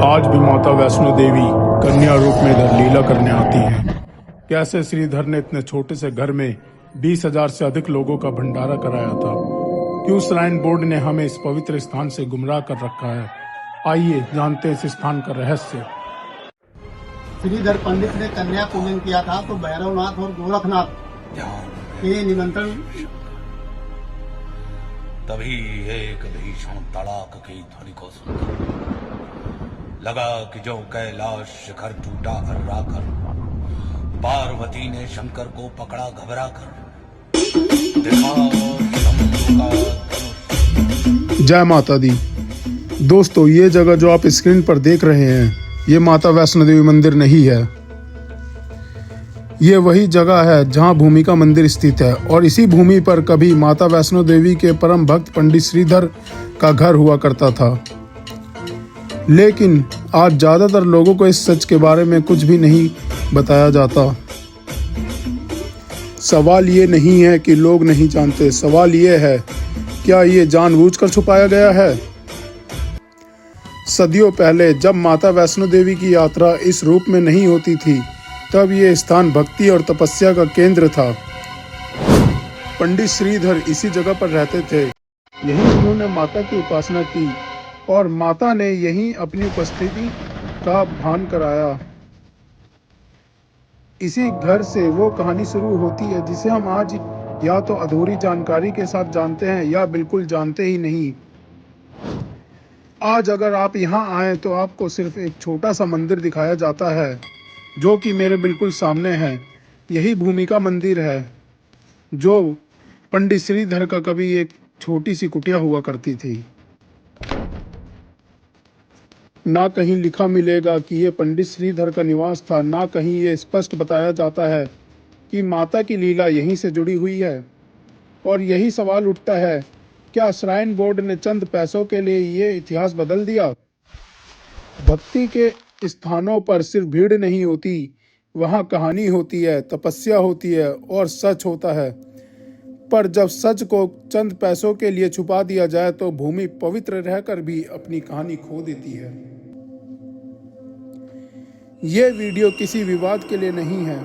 आज भी माता वैष्णो देवी कन्या रूप में इधर लीला करने आती हैं। कैसे श्रीधर ने इतने छोटे से घर में 20,000 से अधिक लोगों का भंडारा कराया था। क्यों श्राइन बोर्ड ने हमें इस पवित्र स्थान से गुमराह कर रखा है। आइए जानते हैं इस स्थान का रहस्य। श्रीधर पंडित ने कन्या पूजन किया था तो भैरवनाथ और गोरखनाथ के निमंत्रण तभी एक भीषण तड़ाक की ध्वनि को सुनकर लगा कि जो कैलाश शिखर टूटा अर्राकर पार्वती ने शंकर को पकड़ा घबरा कर देखा शंभू का धनुष। जय माता दी। दोस्तों, ये जगह जो आप स्क्रीन पर देख रहे हैं ये माता वैष्णो देवी मंदिर नहीं है। ये वही जगह है जहां भूमिका मंदिर स्थित है और इसी भूमि पर कभी माता वैष्णो देवी के परम भक्त पंडित श्रीधर का घर हुआ करता था। लेकिन आज ज्यादातर लोगों को इस सच के बारे में कुछ भी नहीं बताया जाता। सवाल ये नहीं है कि लोग नहीं जानते, सवाल ये है क्या ये जानबूझकर छुपाया गया है। सदियों पहले जब माता वैष्णो देवी की यात्रा इस रूप में नहीं होती थी तब ये स्थान भक्ति और तपस्या का केंद्र था। पंडित श्रीधर इसी जगह पर रहते थे। यहीं उन्होंने माता की उपासना की और माता ने यहीं अपनी उपस्थिति का भान कराया। इसी घर से वो कहानी शुरू होती है जिसे हम आज या तो अधूरी जानकारी के साथ जानते हैं या बिल्कुल जानते ही नहीं। आज अगर आप यहाँ आए तो आपको सिर्फ एक छोटा सा मंदिर दिखाया जाता है जो कि मेरे बिल्कुल सामने है। यही भूमिका मंदिर है जो पंडित श्रीधर का कभी एक छोटी सी कुटिया हुआ करती थी। ना कहीं लिखा मिलेगा कि ये पंडित श्रीधर का निवास था, ना कहीं ये स्पष्ट बताया जाता है कि माता की लीला यहीं से जुड़ी हुई है। और यही सवाल उठता है, क्या श्राइन बोर्ड ने चंद पैसों के लिए ये इतिहास बदल दिया। भक्ति के स्थानों पर सिर्फ भीड़ नहीं होती, वहाँ कहानी होती है, तपस्या होती है और सच होता है। पर जब सच को चंद पैसों के लिए छुपा दिया जाए तो भूमि पवित्र रहकर भी अपनी कहानी खो देती है। ये वीडियो किसी विवाद के लिए नहीं है,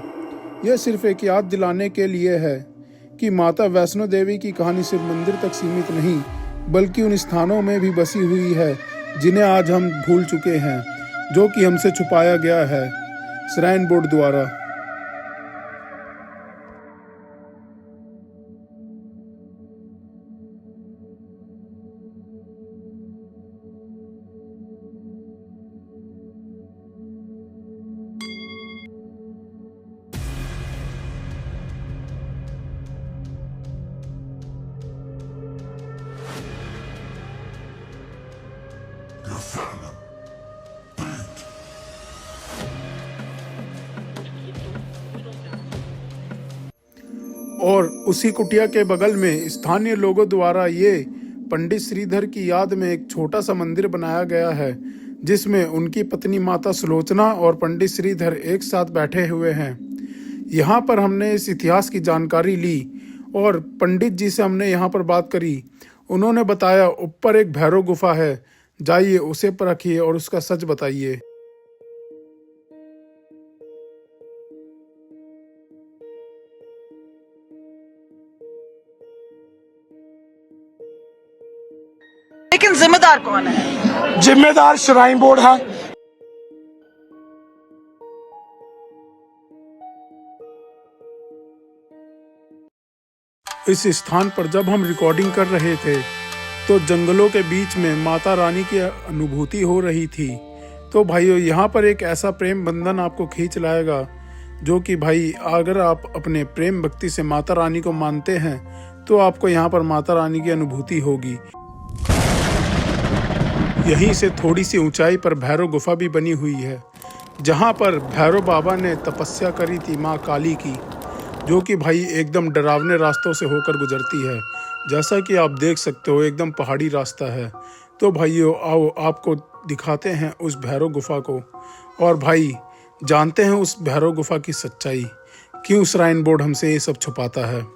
यह सिर्फ एक याद दिलाने के लिए है कि माता वैष्णो देवी की कहानी सिर्फ मंदिर तक सीमित नहीं बल्कि उन स्थानों में भी बसी हुई है जिन्हें आज हम भूल चुके हैं, जो कि हमसे छुपाया गया है श्राइन बोर्ड द्वारा। और उसी कुटिया के बगल में स्थानीय लोगों द्वारा ये पंडित श्रीधर की याद में एक छोटा सा मंदिर बनाया गया है जिसमें उनकी पत्नी माता सुलोचना और पंडित श्रीधर एक साथ बैठे हुए हैं। यहाँ पर हमने इस इतिहास की जानकारी ली और पंडित जी से हमने यहाँ पर बात करी। उन्होंने बताया ऊपर एक भैरव गुफा है, जाइए उसे परखिए और उसका सच बताइए। लेकिन जिम्मेदार कौन है? जिम्मेदार श्राइन बोर्ड है। इस स्थान पर जब हम रिकॉर्डिंग कर रहे थे तो जंगलों के बीच में माता रानी की अनुभूति हो रही थी। तो भाइयों, यहाँ पर एक ऐसा प्रेम बंधन आपको खींच लाएगा जो कि भाई अगर आप अपने प्रेम भक्ति से माता रानी को मानते हैं तो आपको यहाँ पर माता रानी की अनुभूति होगी। यहीं से थोड़ी सी ऊंचाई पर भैरव गुफा भी बनी हुई है जहाँ पर भैरव बाबा ने तपस्या करी थी माँ काली की, जो कि भाई एकदम डरावने रास्तों से होकर गुजरती है। जैसा कि आप देख सकते हो एकदम पहाड़ी रास्ता है। तो भाइयों आओ आपको दिखाते हैं उस भैरव गुफा को और भाई जानते हैं उस भैरव गुफा की सच्चाई, क्यों श्राइन बोर्ड हमसे ये सब छुपाता है।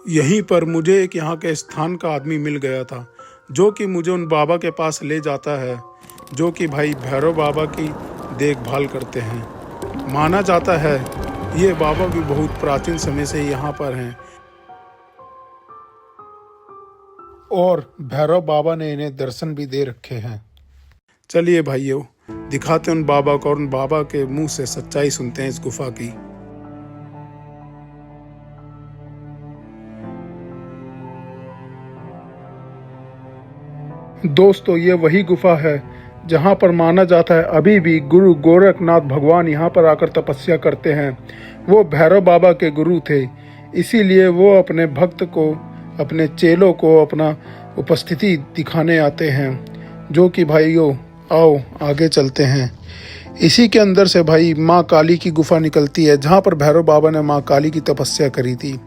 यहीं पर मुझे एक यहाँ के स्थान का आदमी मिल गया था जो कि मुझे उन बाबा के पास ले जाता है जो कि भाई भैरव बाबा की देखभाल करते हैं। माना जाता है ये बाबा भी बहुत प्राचीन समय से यहाँ पर हैं और भैरव बाबा ने इन्हें दर्शन भी दे रखे हैं। चलिए भाइयों, दिखाते हैं उन बाबा को और उन बाबा के मुंह से सच्चाई सुनते हैं इस गुफा की। दोस्तों, ये वही गुफा है जहाँ पर माना जाता है अभी भी गुरु गोरखनाथ भगवान यहाँ पर आकर तपस्या करते हैं। वो भैरव बाबा के गुरु थे, इसीलिए वो अपने भक्त को, अपने चेलों को अपना उपस्थिति दिखाने आते हैं। जो कि भाइयों आओ आगे चलते हैं। इसी के अंदर से भाई माँ काली की गुफा निकलती है जहाँ पर भैरव बाबा ने माँ काली की तपस्या करी थी।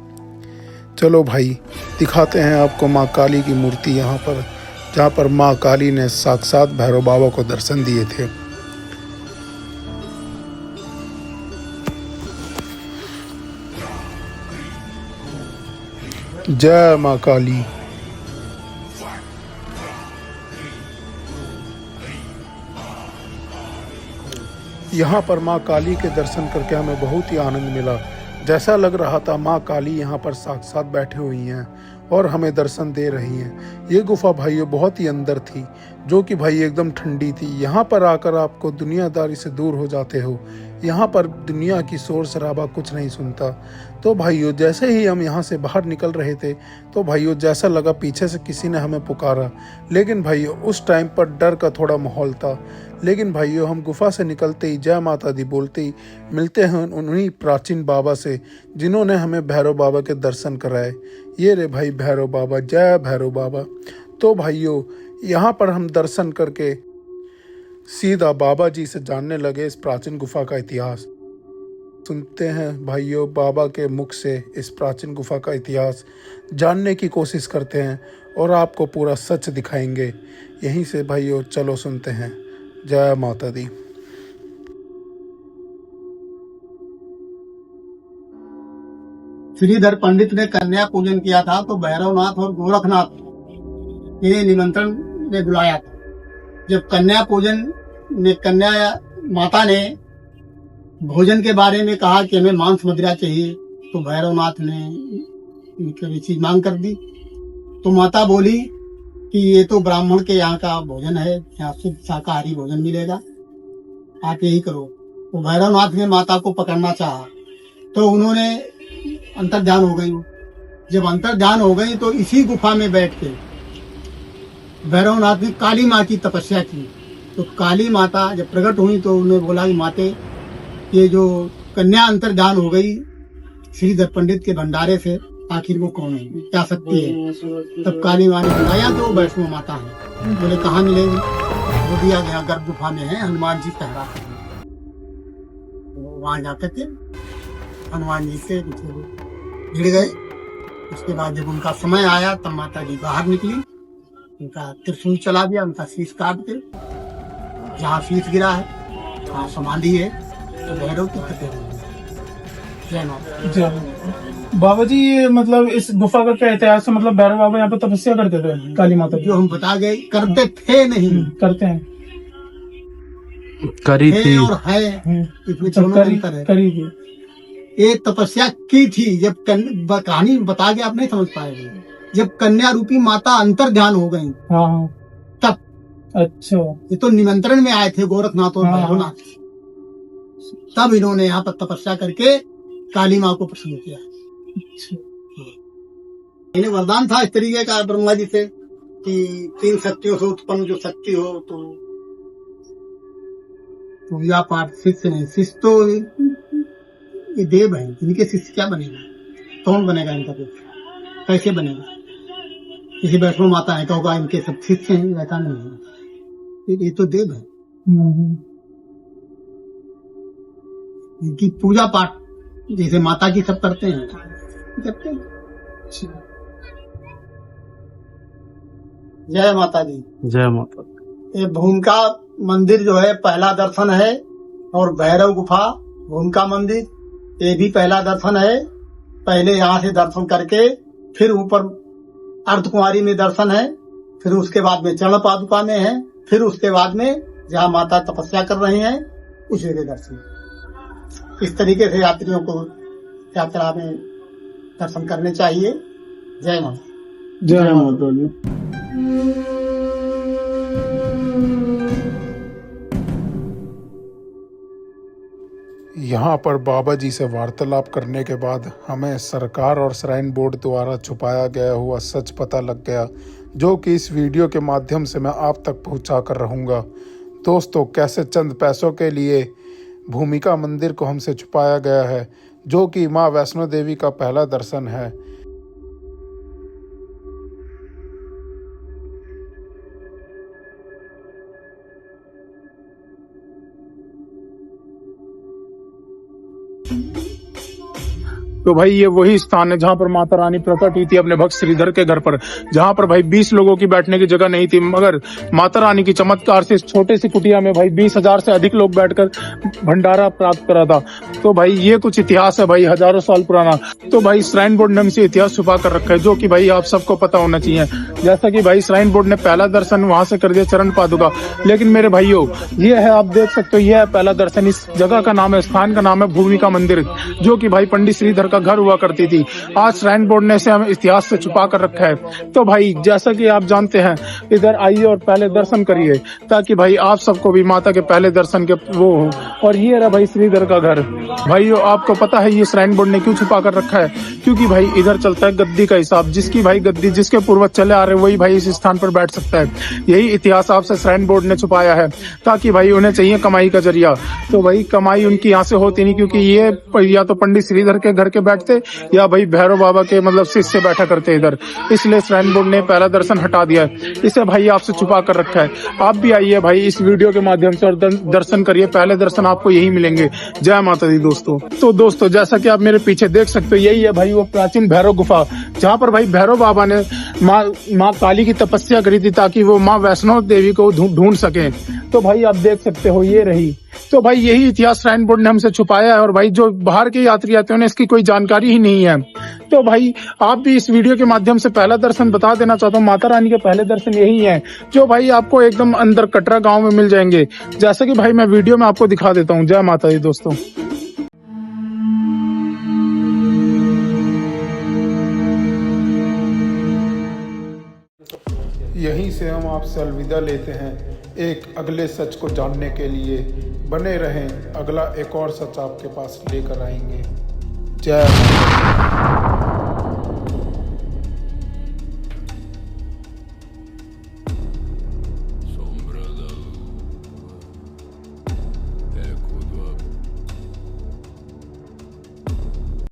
चलो भाई दिखाते हैं आपको माँ काली की मूर्ति यहाँ पर, जहाँ पर माँ काली ने साक्षात भैरव बाबा को दर्शन दिए थे। जय माँ काली। यहाँ पर माँ काली के दर्शन करके हमें बहुत ही आनंद मिला। जैसा लग रहा था माँ काली यहाँ पर साक्षात बैठी हुई हैं और हमें दर्शन दे रही हैं। ये गुफा भाइयों बहुत ही अंदर थी, जो कि भाई एकदम ठंडी थी। यहाँ पर आकर आपको दुनियादारी से दूर हो जाते हो। यहाँ पर दुनिया की शोर शराबा कुछ नहीं सुनता। तो भाइयों जैसे ही हम यहाँ से बाहर निकल रहे थे तो भाइयों जैसा लगा पीछे से किसी ने हमें पुकारा, लेकिन भाइयों उस टाइम पर डर का थोड़ा माहौल था। लेकिन भाइयों हम गुफा से निकलते ही जय माता दी बोलते ही मिलते हैं उन्हीं प्राचीन बाबा से जिन्होंने हमें भैरव बाबा के दर्शन कराए। ये रे भाई भैरव बाबा, जय भैरव बाबा। तो भाइयों यहाँ पर हम दर्शन करके सीधा बाबा जी से जानने लगे इस प्राचीन गुफा का इतिहास। सुनते हैं भाइयों बाबा के मुख से इस प्राचीन गुफा का इतिहास, जानने की कोशिश करते हैं और आपको पूरा सच दिखाएंगे। यहीं से भाइयों चलो सुनते हैं। जय माता दी। श्रीधर पंडित ने कन्या पूजन किया था तो भैरवनाथ और गोरखनाथ इन्हें निमंत्रण ने बुलाया था। जब कन्या पूजन में कन्या माता ने भोजन के बारे में कहा कि हमें मांस मदिरा चाहिए, तो भैरवनाथ ने ये चीज मांग कर दी। तो माता बोली कि ये तो ब्राह्मण के यहाँ का भोजन है, यहाँ शुद्ध शाकाहारी भोजन मिलेगा, आप यही करो। तो भैरवनाथ ने माता को पकड़ना चाहा तो उन्होंने अंतर्ध्यान हो गई। जब अंतर्ध्यान हो गई तो इसी गुफा में बैठ के भैरवनाथ ने काली माँ की तपस्या की। तो काली माता जब प्रकट हुई तो उन्होंने बोला कि माते ये जो कन्या अंतर्ध्यान हो गई श्रीधर पंडित के भंडारे से, आखिर वो कौन है, क्या शक्ति है। तब काली माँ ने बुलाया तो वैष्णो माता है। बोले कहाँ मिलेगी, वो दिया गया गर्भ गुफा में है, हनुमान जी पहरा वहां जाकर के हनुमान जी से भिड़ गए। उसके बाद जब उनका समय आया तब माता जी बाहर निकली, उनका त्रिशूल चला गया, उनका शीश काट के जहाँ शीश गिरा है वहाँ समाधि है, तो भैरव की फतेह हुई। जय माता। बाबा जी ये मतलब इस गुफा का क्या इतिहास है? मतलब भैरव बाबा यहाँ पे तपस्या करते थे काली माता की? जो हम बता गए करते थे नहीं, करते हैं, करी थी और है, इसमें दोनों अंतर है। करी थी, ये तपस्या की थी। जब कहानी बता के आप नहीं समझ पाएंगे। जब कन्या रूपी माता अंतर ध्यान हो गई हाँ हाँ तब। अच्छा, ये तो निमंत्रण में आए थे गोरखनाथ और भैरवनाथ, तब इन्होंने यहाँ पर तपस्या करके काली माँ को प्रसन्न किया। इन्हें वरदान था इस तरीके का ब्रह्मा जी से कि 3 शक्तियों से उत्पन्न जो शक्ति हो तो पूजा पाठ शिष्य नहीं, शिष्य तो ये देव है, इनके शिष्य क्या बनेगा, कौन बनेगा इनका शिष्य, कैसे बनेगा। किसी वैष्णो माता है कहोगा इनके सब शिष्य हैं, ऐसा नहीं है, ये तो देव है। इनकी पूजा पाठ जैसे माता की सब करते हैं करते हैं। जय माता दी। जय माता। ये भूमिका मंदिर जो है पहला दर्शन है, और भैरव गुफा भूमिका मंदिर ये भी पहला दर्शन है। पहले यहाँ से दर्शन करके फिर ऊपर अर्धकुमारी में दर्शन है, फिर उसके बाद में चरण पादुका में है, फिर उसके बाद में जहाँ माता तपस्या कर रही हैं उस जगह दर्शन। इस तरीके से यात्रियों को यात्रा में दर्शन करने चाहिए। जय माता। जय माता दी। यहाँ पर बाबा जी से वार्तालाप करने के बाद हमें सरकार और श्राइन बोर्ड द्वारा छुपाया गया हुआ सच पता लग गया, जो कि इस वीडियो के माध्यम से मैं आप तक पहुँचा कर रहूँगा। दोस्तों, कैसे चंद पैसों के लिए भूमिका मंदिर को हमसे छुपाया गया है, जो कि माँ वैष्णो देवी का पहला दर्शन है। तो भाई ये वही स्थान है जहाँ पर माता रानी प्रकट हुई थी अपने भक्त श्रीधर के घर पर, जहाँ पर भाई 20 लोगों की बैठने की जगह नहीं थी, मगर माता रानी की चमत्कार से इस छोटे सी कुटिया में भाई 20,000 से अधिक लोग बैठकर भंडारा प्राप्त करा था। तो भाई ये कुछ इतिहास है भाई, हजारों साल पुराना। तो भाई श्राइन बोर्ड ने हमसे इतिहास छुपा कर रखा है, जो कि भाई आप सबको पता होना चाहिए। जैसा कि भाई श्राइन बोर्ड ने पहला दर्शन वहां से कर दिया चरण पादुका, लेकिन मेरे भाइयों ये है, आप देख सकते हो, ये है पहला दर्शन। इस जगह का नाम है, स्थान का नाम है भूमिका मंदिर, जो कि भाई पंडित श्रीधर का घर हुआ करती थी। आज श्राइन बोर्ड ने इसे हमें इतिहास से छुपा कर रखा है। तो भाई जैसा कि आप जानते हैं, इधर आइए और पहले दर्शन करिए, ताकि भाई आप सबको भी माता के पहले दर्शन के वो हो। और ये रहा भाई श्रीधर का घर। भाइयों, आपको पता है ये श्राइन बोर्ड ने क्यों छुपा कर रखा है? क्योंकि भाई इधर चलता है गद्दी का हिसाब, जिसकी भाई गद्दी जिसके पूर्वज चले आ रहे वही भाई इस स्थान पर बैठ सकता है। यही इतिहास आपसे श्राइन बोर्ड ने छुपाया है, ताकि भाई उन्हें चाहिए कमाई का जरिया। तो भाई कमाई उनकी यहाँ से होती नहीं, क्योंकि ये या तो पंडित श्रीधर के घर के बैठते या भाई भैरव बाबा के मतलब शिष्य बैठा करते इधर। इसलिए श्राइन बोर्ड ने पहला दर्शन हटा दिया है, इसे भाई आपसे छुपा कर रखा है। आप भी आइए भाई इस वीडियो के माध्यम से और दर्शन करिए, पहले दर्शन आपको यही मिलेंगे। जय माता दी दोस्तों। तो दोस्तों, जैसा कि आप मेरे पीछे देख सकते हो, यही है भाई वो प्राचीन भैरव गुफा, जहाँ पर भाई भैरव बाबा ने माँ काली की तपस्या करी थी, ताकि वो माँ वैष्णो देवी को ढूंढ सके। तो भाई आप देख सकते हो ये रही। तो भाई यही इतिहास श्राइन बोर्ड ने हमसे छुपाया है, और भाई जो बाहर के यात्री आते हैं उन्हें इसकी कोई जानकारी ही नहीं है। तो भाई आप भी इस वीडियो के माध्यम से पहला दर्शन बता देना चाहता हूँ। माता रानी के पहले दर्शन यही है, जो भाई आपको एकदम अंदर कटरा गांव में मिल जाएंगे, जैसा कि भाई मैं वीडियो में आपको दिखा देता हूँ। जय माता दी दोस्तों। यहीं से हम आपसे अलविदा लेते हैं, एक अगले सच को जानने के लिए बने रहें। अगला एक और सच आपके पास लेकर आएंगे। जय